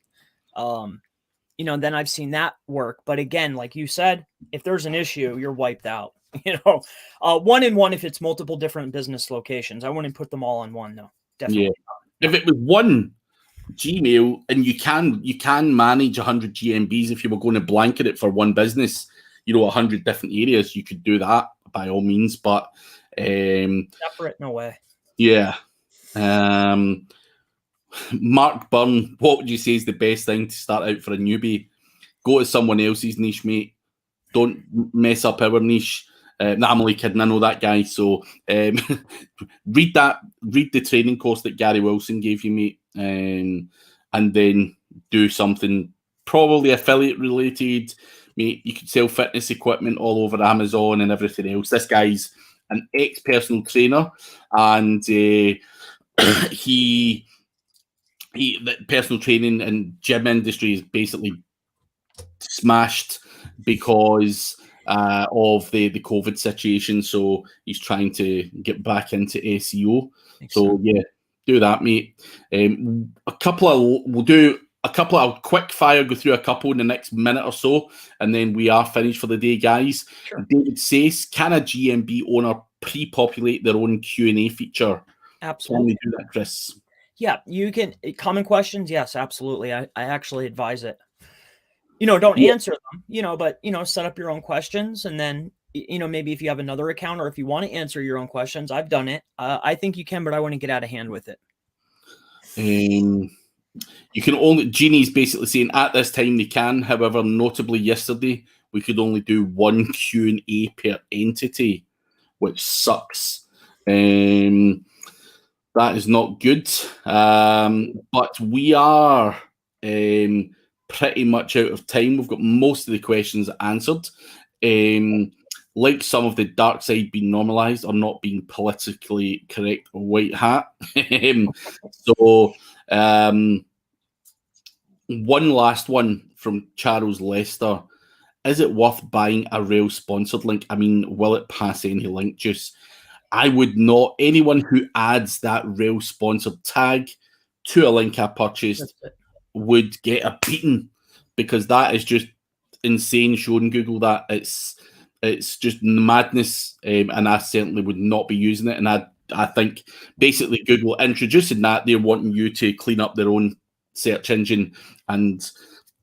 then I've seen that work. But again, like you said, if there's an issue, you're wiped out. One-in-one if it's multiple different business locations. I wouldn't put them all on one, though. Definitely not. If it was one Gmail, and you can manage 100 GMBs if you were going to blanket it for one business. 100 different areas. You could do that by all means, but separate, no way. Yeah. Mark Byrne, what would you say is the best thing to start out for a newbie? Go to someone else's niche, mate. Don't mess up our niche. I'm only kidding. I know that guy. So read the training course that Gary Wilson gave you, mate, and then do something probably affiliate related. Mate, you could sell fitness equipment all over Amazon and everything else. This guy's an ex-personal trainer, and the personal training and gym industry is basically smashed because of the COVID situation. So he's trying to get back into SEO. So yeah, do that, mate. We'll do a couple of quick fire, go through a couple in the next minute or so, and then we are finished for the day, guys. Sure. David says, can a GMB owner pre-populate their own Q&A feature? Absolutely. Can we do that, Chris? Yeah, you can. Common questions, yes, absolutely. I actually advise it. Don't answer them, but, set up your own questions. And then, maybe if you have another account or if you want to answer your own questions, I've done it. I think you can, but I wouldn't get out of hand with it. You can only, Jeannie's basically saying at this time they can. However, notably yesterday, we could only do one Q&A per entity, which sucks. That is not good. But we are pretty much out of time. We've got most of the questions answered. Like some of the dark side being normalized or not being politically correct or white hat. So one last one from Charles Lester. Is it worth buying a Rail sponsored link? I mean, will it pass any link juice? I would not. Anyone who adds that Rail sponsored tag to a link I purchased would get a beating, because that is just insane. Showing Google that it's just madness, and I certainly would not be using it. And I think basically Google introducing that, they're wanting you to clean up their own search engine, and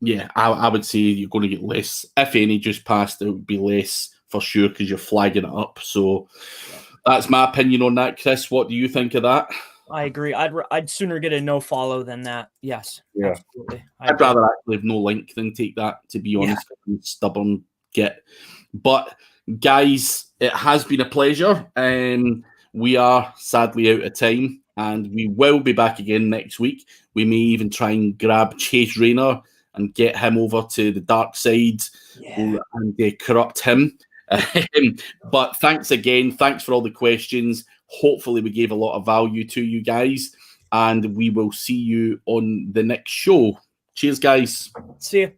yeah, I would say you're going to get less, if any, just past. It would be less for sure because you're flagging it up. So that's my opinion on that. Chris, what do you think of that? I agree. I'd sooner get a no follow than that. Yes, yeah, absolutely. I'd rather actually have no link than take that, to be honest. I'm stubborn git. But guys, it has been a pleasure. We are sadly out of time, and we will be back again next week. We may even try and grab Chase Rayner and get him over to the dark side and corrupt him. But thanks again. Thanks for all the questions. Hopefully we gave a lot of value to you guys, and we will see you on the next show. Cheers, guys. See you.